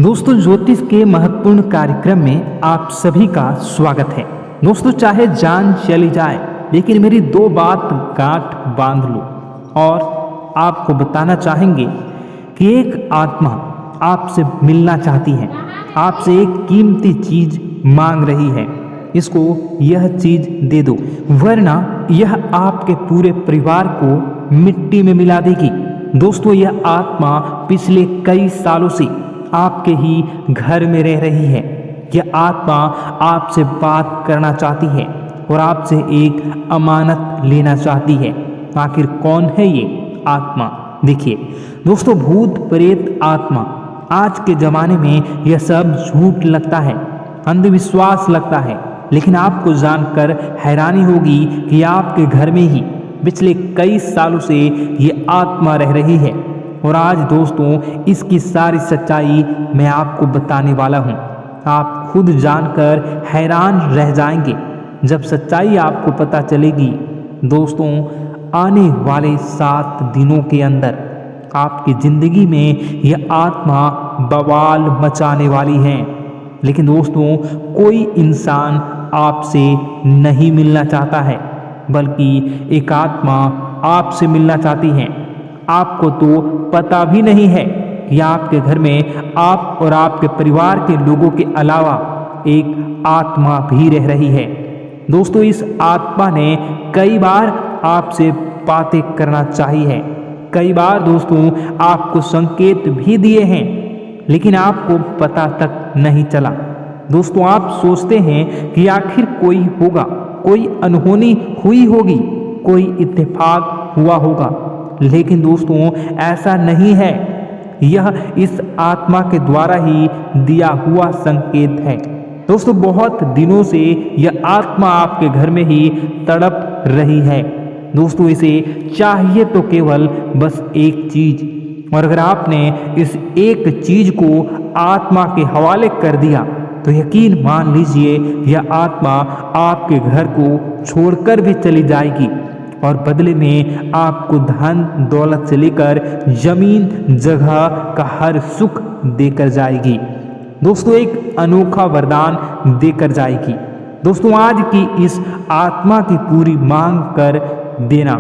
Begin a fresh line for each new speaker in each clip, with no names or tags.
दोस्तों, ज्योतिष के महत्वपूर्ण कार्यक्रम में आप सभी का स्वागत है। दोस्तों, चाहे जान चली जाए लेकिन मेरी दो बात गांठ बांध लो। और आपको बताना चाहेंगे कि एक आत्मा आपसे मिलना चाहती है, आपसे एक कीमती चीज मांग रही है। इसको यह चीज दे दो, वरना यह आपके पूरे परिवार को मिट्टी में मिला देगी। दोस्तों, यह आत्मा पिछले कई सालों से आपके ही घर में रह रही है। यह आत्मा आपसे बात करना चाहती है और आपसे एक अमानत लेना चाहती है। आखिर कौन है ये आत्मा? देखिए दोस्तों, भूत प्रेत आत्मा, आज के ज़माने में यह सब झूठ लगता है, अंधविश्वास लगता है, लेकिन आपको जानकर हैरानी होगी कि आपके घर में ही पिछले कई सालों से ये आत्मा रह रही है। और आज दोस्तों, इसकी सारी सच्चाई मैं आपको बताने वाला हूँ। आप खुद जानकर हैरान रह जाएंगे जब सच्चाई आपको पता चलेगी। दोस्तों, आने वाले 7 दिनों के अंदर आपकी ज़िंदगी में यह आत्मा बवाल मचाने वाली है। लेकिन दोस्तों, कोई इंसान आपसे नहीं मिलना चाहता है, बल्कि एक आत्मा आपसे मिलना चाहती है। आपको तो पता भी नहीं है कि आपके घर में आप और आपके परिवार के लोगों के अलावा एक आत्मा भी रह रही है। दोस्तों, इस आत्मा ने कई बार आपसे बातें करना चाही है, कई बार दोस्तों आपको संकेत भी दिए हैं, लेकिन आपको पता तक नहीं चला। दोस्तों, आप सोचते हैं कि आखिर कोई होगा, कोई अनहोनी हुई होगी, कोई इत्तेफाक हुआ होगा, लेकिन दोस्तों ऐसा नहीं है। यह इस आत्मा के द्वारा ही दिया हुआ संकेत है। दोस्तों, बहुत दिनों से यह आत्मा आपके घर में ही तड़प रही है। दोस्तों, इसे चाहिए तो केवल बस एक चीज, और अगर आपने इस एक चीज को आत्मा के हवाले कर दिया तो यकीन मान लीजिए यह आत्मा आपके घर को छोड़कर भी चली जाएगी और बदले में आपको धन दौलत से लेकर जमीन जगह का हर सुख देकर जाएगी। दोस्तों, एक अनोखा वरदान देकर जाएगी। दोस्तों, आज की इस आत्मा की पूरी मांग कर देना।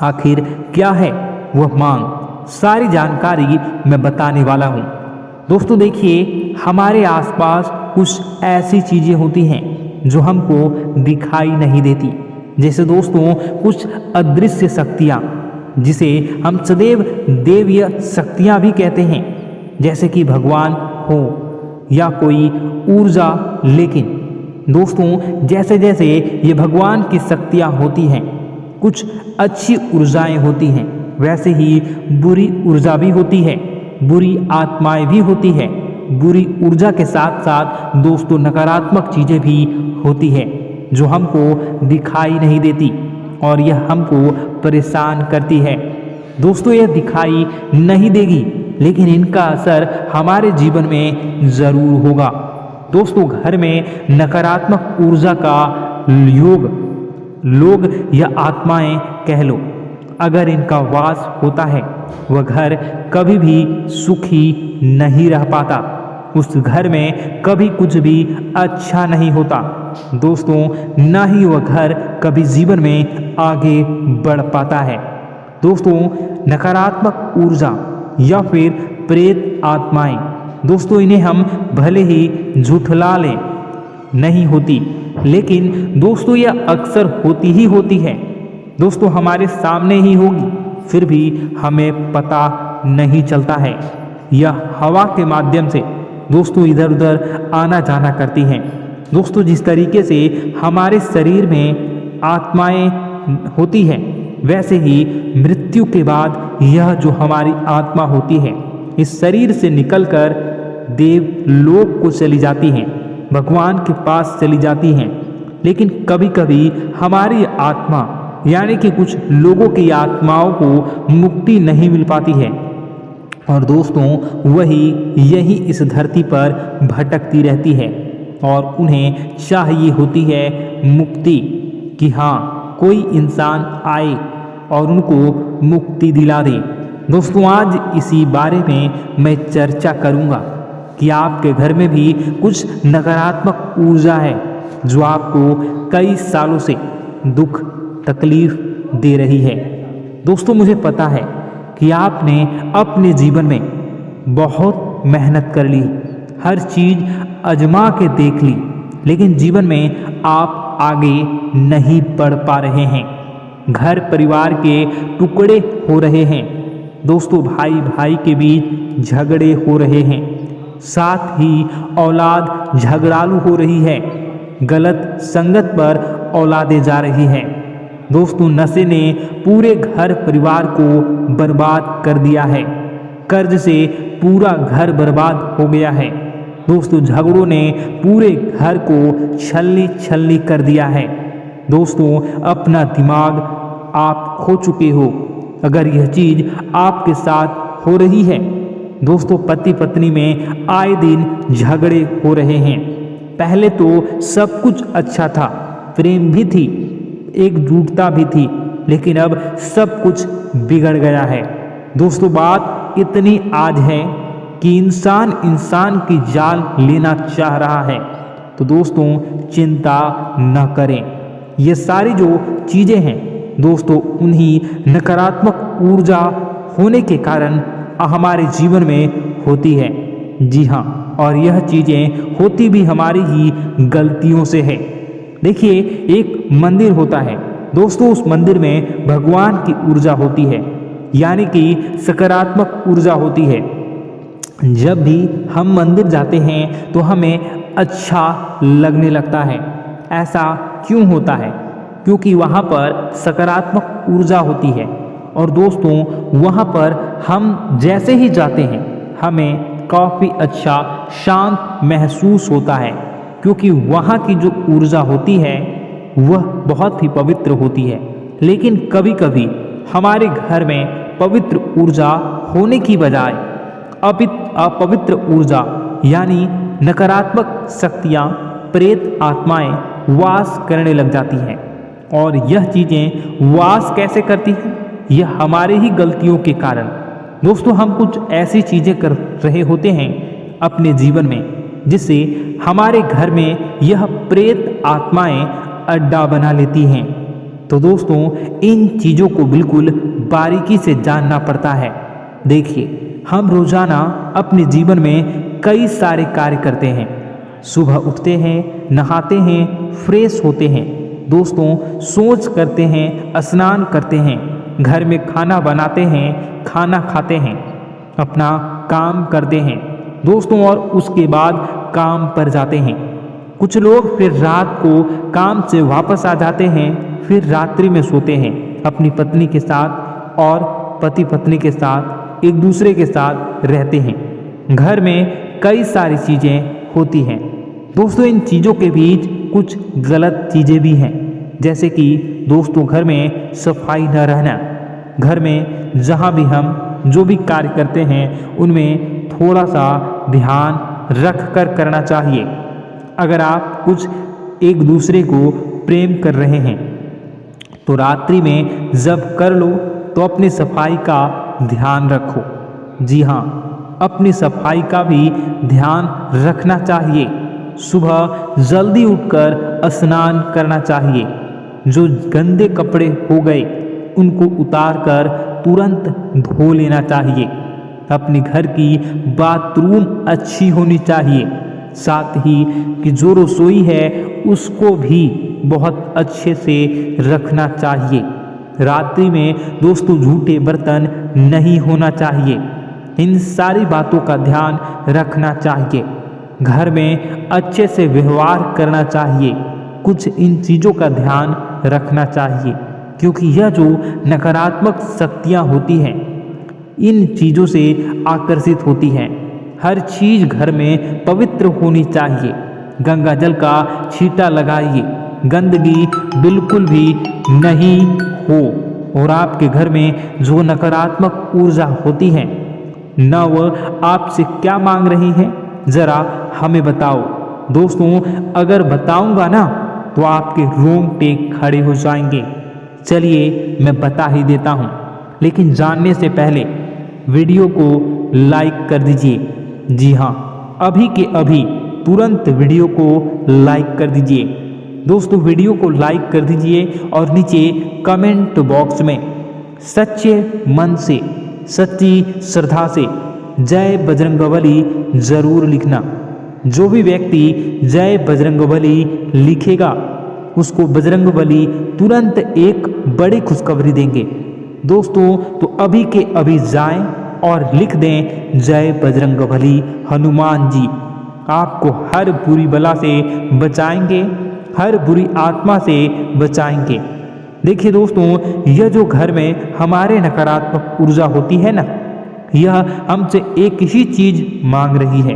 आखिर क्या है वह मांग? सारी जानकारी मैं बताने वाला हूँ। दोस्तों देखिए, हमारे आसपास कुछ ऐसी चीज़ें होती हैं जो हमको दिखाई नहीं देती, जैसे दोस्तों कुछ अदृश्य शक्तियाँ, जिसे हम सदैव देवीय शक्तियाँ भी कहते हैं, जैसे कि भगवान हो या कोई ऊर्जा। लेकिन दोस्तों, जैसे जैसे ये भगवान की शक्तियाँ होती हैं, कुछ अच्छी ऊर्जाएं होती हैं, वैसे ही बुरी ऊर्जा भी होती है, बुरी आत्माएं भी होती है। बुरी ऊर्जा के साथ साथ दोस्तों नकारात्मक चीज़ें भी होती है जो हमको दिखाई नहीं देती और यह हमको परेशान करती है। दोस्तों, यह दिखाई नहीं देगी, लेकिन इनका असर हमारे जीवन में ज़रूर होगा। दोस्तों, घर में नकारात्मक ऊर्जा का योग, लोग या आत्माएं कह लो, अगर इनका वास होता है, वह घर कभी भी सुखी नहीं रह पाता। उस घर में कभी कुछ भी अच्छा नहीं होता। दोस्तों, ना ही वह घर कभी जीवन में आगे बढ़ पाता है। दोस्तों, नकारात्मक ऊर्जा या फिर प्रेत आत्माएं, दोस्तों इन्हें हम भले ही झुठला लें, नहीं होती, लेकिन दोस्तों यह अक्सर होती ही होती है। दोस्तों, हमारे सामने ही होगी, फिर भी हमें पता नहीं चलता है। यह हवा के माध्यम से दोस्तों इधर उधर आना जाना करती हैं। दोस्तों, जिस तरीके से हमारे शरीर में आत्माएं होती हैं, वैसे ही मृत्यु के बाद यह जो हमारी आत्मा होती है, इस शरीर से निकलकर देवलोक को चली जाती हैं, भगवान के पास चली जाती हैं। लेकिन कभी कभी हमारी आत्मा यानी कि कुछ लोगों की आत्माओं को मुक्ति नहीं मिल पाती है, और दोस्तों यही इस धरती पर भटकती रहती है और उन्हें चाहिए होती है मुक्ति, कि हाँ कोई इंसान आए और उनको मुक्ति दिला दे। दोस्तों, आज इसी बारे में मैं चर्चा करूँगा कि आपके घर में भी कुछ नकारात्मक ऊर्जा है जो आपको कई सालों से दुख तकलीफ दे रही है। दोस्तों, मुझे पता है कि आपने अपने जीवन में बहुत मेहनत कर ली, हर चीज़ आजमा के देख ली, लेकिन जीवन में आप आगे नहीं बढ़ पा रहे हैं। घर परिवार के टुकड़े हो रहे हैं। दोस्तों, भाई भाई के बीच झगड़े हो रहे हैं, साथ ही औलाद झगड़ालू हो रही है। गलत संगत पर औलादें जा रही हैं। दोस्तों, नशे ने पूरे घर परिवार को बर्बाद कर दिया है। कर्ज से पूरा घर बर्बाद हो गया है। दोस्तों, झगड़ों ने पूरे घर को छलनी छलनी कर दिया है। दोस्तों, अपना दिमाग आप खो चुके हो अगर यह चीज़ आपके साथ हो रही है। दोस्तों, पति पत्नी में आए दिन झगड़े हो रहे हैं। पहले तो सब कुछ अच्छा था, प्रेम भी थी, एकजुटता भी थी, लेकिन अब सब कुछ बिगड़ गया है। दोस्तों, बात इतनी आज है कि इंसान इंसान की जान लेना चाह रहा है। तो दोस्तों, चिंता न करें। ये सारी जो चीज़ें हैं दोस्तों, उन्हीं नकारात्मक ऊर्जा होने के कारण हमारे जीवन में होती है। जी हाँ, और यह चीज़ें होती भी हमारी ही गलतियों से है। देखिए, एक मंदिर होता है दोस्तों, उस मंदिर में भगवान की ऊर्जा होती है, यानी कि सकारात्मक ऊर्जा होती है। जब भी हम मंदिर जाते हैं तो हमें अच्छा लगने लगता है। ऐसा क्यों होता है? क्योंकि वहाँ पर सकारात्मक ऊर्जा होती है। और दोस्तों, वहाँ पर हम जैसे ही जाते हैं हमें काफ़ी अच्छा शांत महसूस होता है, क्योंकि वहाँ की जो ऊर्जा होती है वह बहुत ही पवित्र होती है। लेकिन कभी कभी हमारे घर में पवित्र ऊर्जा होने की बजाय अपवित्र ऊर्जा यानी नकारात्मक शक्तियाँ, प्रेत आत्माएं वास करने लग जाती हैं। और यह चीज़ें वास कैसे करती हैं? यह हमारे ही गलतियों के कारण। दोस्तों, हम कुछ ऐसी चीज़ें कर रहे होते हैं अपने जीवन में जिससे हमारे घर में यह प्रेत आत्माएं अड्डा बना लेती हैं। तो दोस्तों, इन चीज़ों को बिल्कुल बारीकी से जानना पड़ता है। देखिए, हम रोज़ाना अपने जीवन में कई सारे कार्य करते हैं। सुबह उठते हैं, नहाते हैं, फ्रेश होते हैं। दोस्तों, सोच करते हैं, स्नान करते हैं, घर में खाना बनाते हैं, खाना खाते हैं, अपना काम करते हैं दोस्तों, और उसके बाद काम पर जाते हैं। कुछ लोग फिर रात को काम से वापस आ जाते हैं, फिर रात्रि में सोते हैं अपनी पत्नी के साथ, और पति पत्नी के साथ एक दूसरे के साथ रहते हैं। घर में कई सारी चीज़ें होती हैं दोस्तों। इन चीज़ों के बीच कुछ गलत चीज़ें भी हैं, जैसे कि दोस्तों, घर में सफाई न रहना। घर में जहाँ भी हम जो भी कार्य करते हैं उनमें थोड़ा सा ध्यान रख कर करना चाहिए। अगर आप कुछ एक दूसरे को प्रेम कर रहे हैं तो रात्रि में जब कर लो तो अपनी सफाई का ध्यान रखो। जी हाँ, अपनी सफाई का भी ध्यान रखना चाहिए। सुबह जल्दी उठकर स्नान करना चाहिए। जो गंदे कपड़े हो गए उनको उतार कर तुरंत धो लेना चाहिए। अपने घर की बाथरूम अच्छी होनी चाहिए। साथ ही कि जो रसोई है उसको भी बहुत अच्छे से रखना चाहिए। रात्रि में दोस्तों, झूठे बर्तन नहीं होना चाहिए। इन सारी बातों का ध्यान रखना चाहिए। घर में अच्छे से व्यवहार करना चाहिए। कुछ इन चीज़ों का ध्यान रखना चाहिए, क्योंकि यह जो नकारात्मक शक्तियाँ होती हैं इन चीज़ों से आकर्षित होती हैं। हर चीज़ घर में पवित्र होनी चाहिए। गंगा जल का छींटा लगाइए, गंदगी बिल्कुल भी नहीं हो। और आपके घर में जो नकारात्मक ऊर्जा होती है न वह आपसे क्या मांग रही है, ज़रा हमें बताओ। दोस्तों, अगर बताऊंगा ना तो आपके रोंगटे खड़े हो जाएंगे। चलिए मैं बता ही देता हूँ, लेकिन जानने से पहले वीडियो को लाइक कर दीजिए। जी हाँ, अभी के अभी तुरंत वीडियो को लाइक कर दीजिए। दोस्तों वीडियो को लाइक कर दीजिए और नीचे कमेंट बॉक्स में सच्चे मन से, सच्ची श्रद्धा से जय बजरंगबली जरूर लिखना। जो भी व्यक्ति जय बजरंगबली लिखेगा उसको बजरंगबली तुरंत एक बड़ी खुशखबरी देंगे। दोस्तों तो अभी के अभी जाएं और लिख दें जय बजरंगबली हनुमान जी। आपको हर बुरी बला से बचाएंगे, हर बुरी आत्मा से बचाएंगे। देखिए दोस्तों, यह जो घर में हमारे नकारात्मक ऊर्जा होती है ना, यह हमसे एक ही चीज मांग रही है,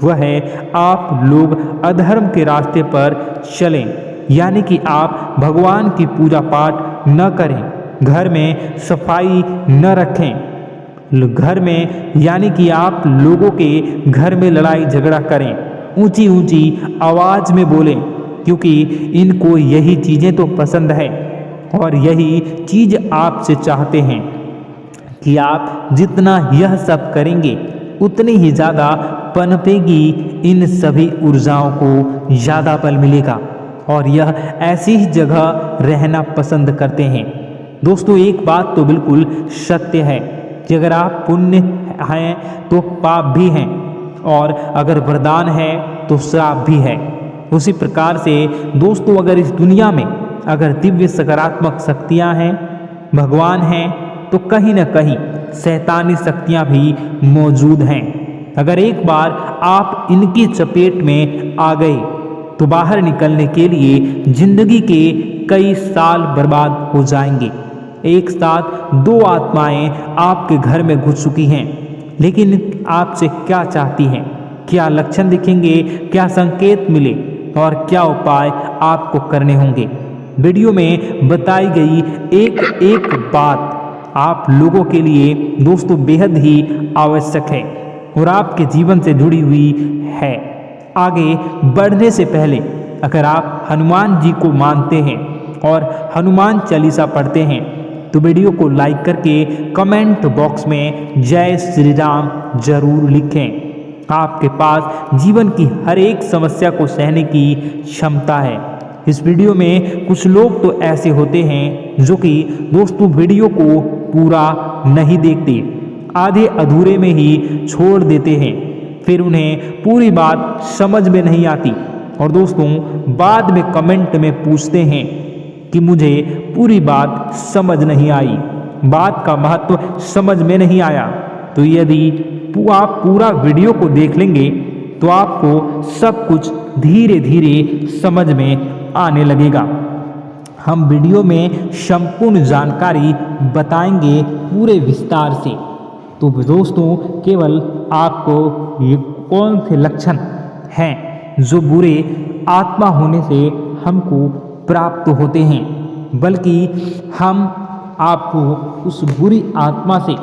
वह है आप लोग अधर्म के रास्ते पर चलें, यानी कि आप भगवान की पूजा पाठ न करें, घर में सफाई न रखें, घर में यानी कि आप लोगों के घर में लड़ाई झगड़ा करें, ऊंची ऊंची आवाज में बोलें, क्योंकि इनको यही चीज़ें तो पसंद है और यही चीज़ आपसे चाहते हैं कि आप जितना यह सब करेंगे उतनी ही ज़्यादा पनपेगी इन सभी ऊर्जाओं को ज़्यादा बल मिलेगा और यह ऐसी ही जगह रहना पसंद करते हैं। दोस्तों एक बात तो बिल्कुल सत्य है कि अगर आप पुण्य हैं तो पाप भी हैं और अगर वरदान है तो श्राप भी है। उसी प्रकार से दोस्तों अगर इस दुनिया में अगर दिव्य सकारात्मक शक्तियां हैं, भगवान हैं, तो कहीं ना कहीं शैतानी शक्तियां भी मौजूद हैं। अगर एक बार आप इनकी चपेट में आ गए तो बाहर निकलने के लिए जिंदगी के कई साल बर्बाद हो जाएंगे। एक साथ दो आत्माएं आपके घर में घुस चुकी हैं, लेकिन आपसे क्या चाहती हैं, क्या लक्षण दिखेंगे, क्या संकेत मिले और क्या उपाय आपको करने होंगे। वीडियो में बताई गई एक एक बात आप लोगों के लिए दोस्तों बेहद ही आवश्यक है और आपके जीवन से जुड़ी हुई है। आगे बढ़ने से पहले अगर आप हनुमान जी को मानते हैं और हनुमान चालीसा पढ़ते हैं तो वीडियो को लाइक करके कमेंट बॉक्स में जय श्री राम जरूर लिखें। आपके पास जीवन की हर एक समस्या को सहने की क्षमता है। इस वीडियो में कुछ लोग तो ऐसे होते हैं जो कि दोस्तों वीडियो को पूरा नहीं देखते, आधे अधूरे में ही छोड़ देते हैं, फिर उन्हें पूरी बात समझ में नहीं आती और दोस्तों बाद में कमेंट में पूछते हैं कि मुझे पूरी बात समझ नहीं आई, बात का महत्व समझ में नहीं आया। तो यदि आप पूरा वीडियो को देख लेंगे तो आपको सब कुछ धीरे धीरे समझ में आने लगेगा। हम वीडियो में संपूर्ण जानकारी बताएंगे पूरे विस्तार से। तो दोस्तों केवल आपको ये कौन से लक्षण हैं जो बुरे आत्मा होने से हमको प्राप्त होते हैं, बल्कि हम आपको उस बुरी आत्मा से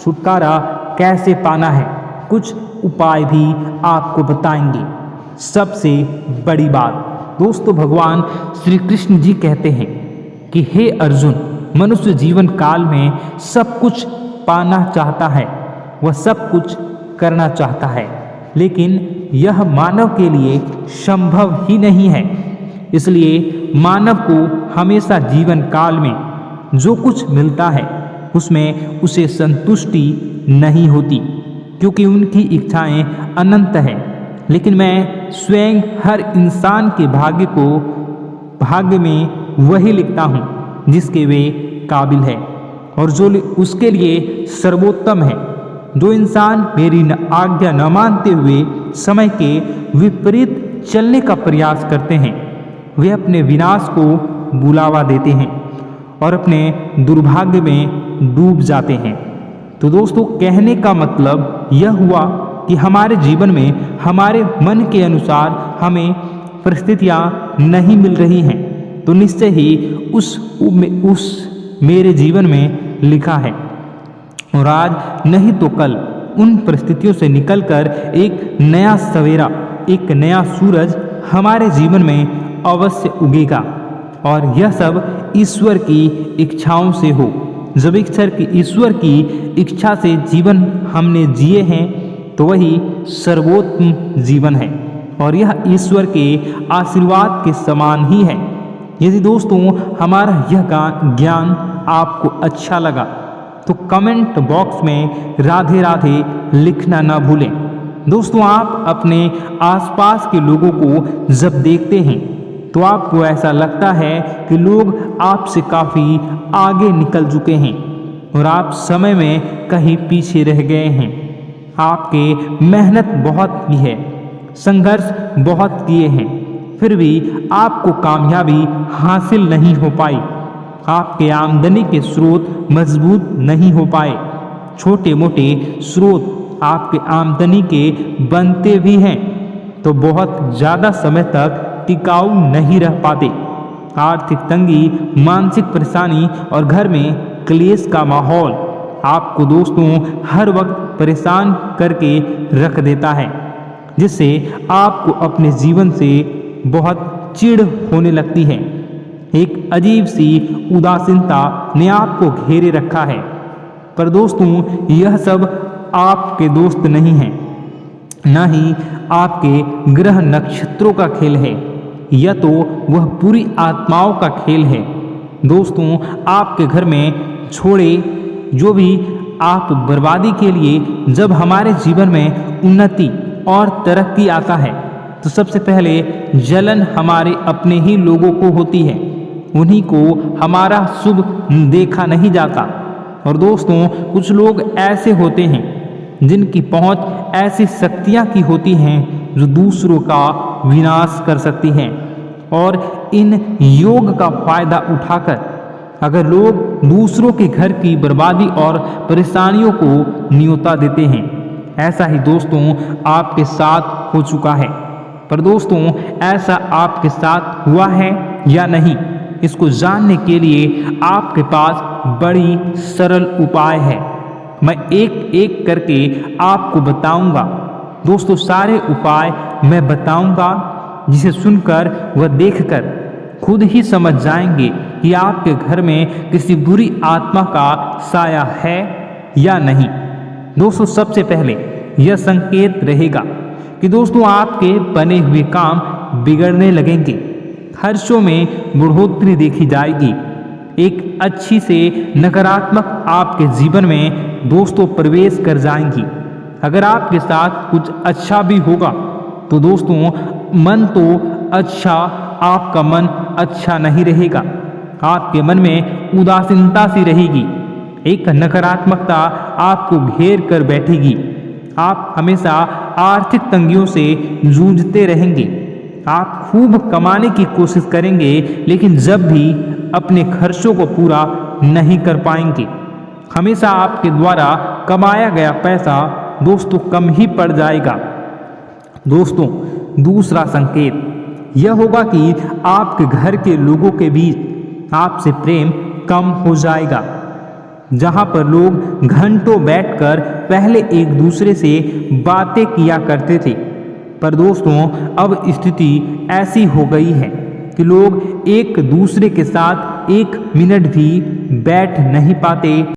छुटकारा कैसे पाना है, कुछ उपाय भी आपको बताएंगे। सबसे बड़ी बात दोस्तों, भगवान श्री कृष्ण जी कहते हैं कि हे अर्जुन, मनुष्य जीवन काल में सब कुछ पाना चाहता है, वह सब कुछ करना चाहता है, लेकिन यह मानव के लिए संभव ही नहीं है। इसलिए मानव को हमेशा जीवन काल में जो कुछ मिलता है उसमें उसे संतुष्टि नहीं होती, क्योंकि उनकी इच्छाएं अनंत हैं। लेकिन मैं स्वयं हर इंसान के भाग्य में वही लिखता हूँ जिसके वे काबिल है और जो उसके लिए सर्वोत्तम है। जो इंसान मेरी आज्ञा न मानते हुए समय के विपरीत चलने का प्रयास करते हैं, वे अपने विनाश को बुलावा देते हैं और अपने दुर्भाग्य में डूब जाते हैं। तो दोस्तों कहने का मतलब यह हुआ कि हमारे जीवन में हमारे मन के अनुसार हमें परिस्थितियां नहीं मिल रही हैं, तो निश्चय ही उस मेरे जीवन में लिखा है और आज नहीं तो कल उन परिस्थितियों से निकलकर एक नया सवेरा, एक नया सूरज हमारे जीवन में अवश्य उगेगा और यह सब ईश्वर की इच्छाओं से हो। जब ईश्वर की इच्छा से जीवन हमने जिए हैं तो वही सर्वोत्तम जीवन है और यह ईश्वर के आशीर्वाद के समान ही है। यदि दोस्तों हमारा यह ज्ञान आपको अच्छा लगा तो कमेंट बॉक्स में राधे राधे लिखना ना भूलें। दोस्तों आप अपने आसपास के लोगों को जब देखते हैं तो आपको ऐसा लगता है कि लोग आपसे काफ़ी आगे निकल चुके हैं और आप समय में कहीं पीछे रह गए हैं। आपके मेहनत बहुत की है, संघर्ष बहुत किए हैं, फिर भी आपको कामयाबी हासिल नहीं हो पाई। आपके आमदनी के स्रोत मजबूत नहीं हो पाए। छोटे मोटे स्रोत आपके आमदनी के बनते भी हैं तो बहुत ज़्यादा समय तक टिकाऊ नहीं रह पाते। आर्थिक तंगी, मानसिक परेशानी और घर में क्लेश का माहौल आपको दोस्तों हर वक्त परेशान करके रख देता है, जिससे आपको अपने जीवन से बहुत चिढ़ होने लगती है। एक अजीब सी उदासीनता ने आपको घेरे रखा है। पर दोस्तों यह सब आपके दोस्त नहीं हैं, न ही आपके ग्रह नक्षत्रों का खेल है, यह तो वह पूरी आत्माओं का खेल है। दोस्तों आपके घर में छोड़े जो भी आप बर्बादी के लिए जब हमारे जीवन में उन्नति और तरक्की आता है तो सबसे पहले जलन हमारे अपने ही लोगों को होती है। उन्हीं को हमारा शुभ देखा नहीं जाता। और दोस्तों कुछ लोग ऐसे होते हैं जिनकी पहुंच ऐसी शक्तियां की होती हैं जो दूसरों का विनाश कर सकती हैं और इन योग का फायदा उठाकर अगर लोग दूसरों के घर की बर्बादी और परेशानियों को न्योता देते हैं। ऐसा ही दोस्तों आपके साथ हो चुका है। पर दोस्तों ऐसा आपके साथ हुआ है या नहीं, इसको जानने के लिए आपके पास बड़ी सरल उपाय है। मैं एक एक करके आपको बताऊंगा। दोस्तों सारे उपाय मैं बताऊंगा जिसे सुनकर व देखकर खुद ही समझ जाएंगे कि आपके घर में किसी बुरी आत्मा का साया है या नहीं। दोस्तों सबसे पहले यह संकेत रहेगा कि दोस्तों आपके बने हुए काम बिगड़ने लगेंगे, खर्चों में बढ़ोतरी देखी जाएगी, एक अच्छी से नकारात्मक आपके जीवन में दोस्तों प्रवेश कर जाएंगी। अगर आपके साथ कुछ अच्छा भी होगा तो दोस्तों मन तो अच्छा, आपका मन अच्छा नहीं रहेगा। आपके मन में उदासीनता सी रहेगी, एक नकारात्मकता आपको घेर कर बैठेगी। आप हमेशा आर्थिक तंगियों से जूझते रहेंगे। आप खूब कमाने की कोशिश करेंगे लेकिन जब भी अपने खर्चों को पूरा नहीं कर पाएंगे। हमेशा आपके द्वारा कमाया गया पैसा दोस्तों कम ही पड़ जाएगा। दोस्तों दूसरा संकेत यह होगा कि आपके घर के लोगों के बीच आपसे प्रेम कम हो जाएगा। जहां पर लोग घंटों बैठकर पहले एक दूसरे से बातें किया करते थे, पर दोस्तों अब स्थिति ऐसी हो गई है कि लोग एक दूसरे के साथ एक मिनट भी बैठ नहीं पाते।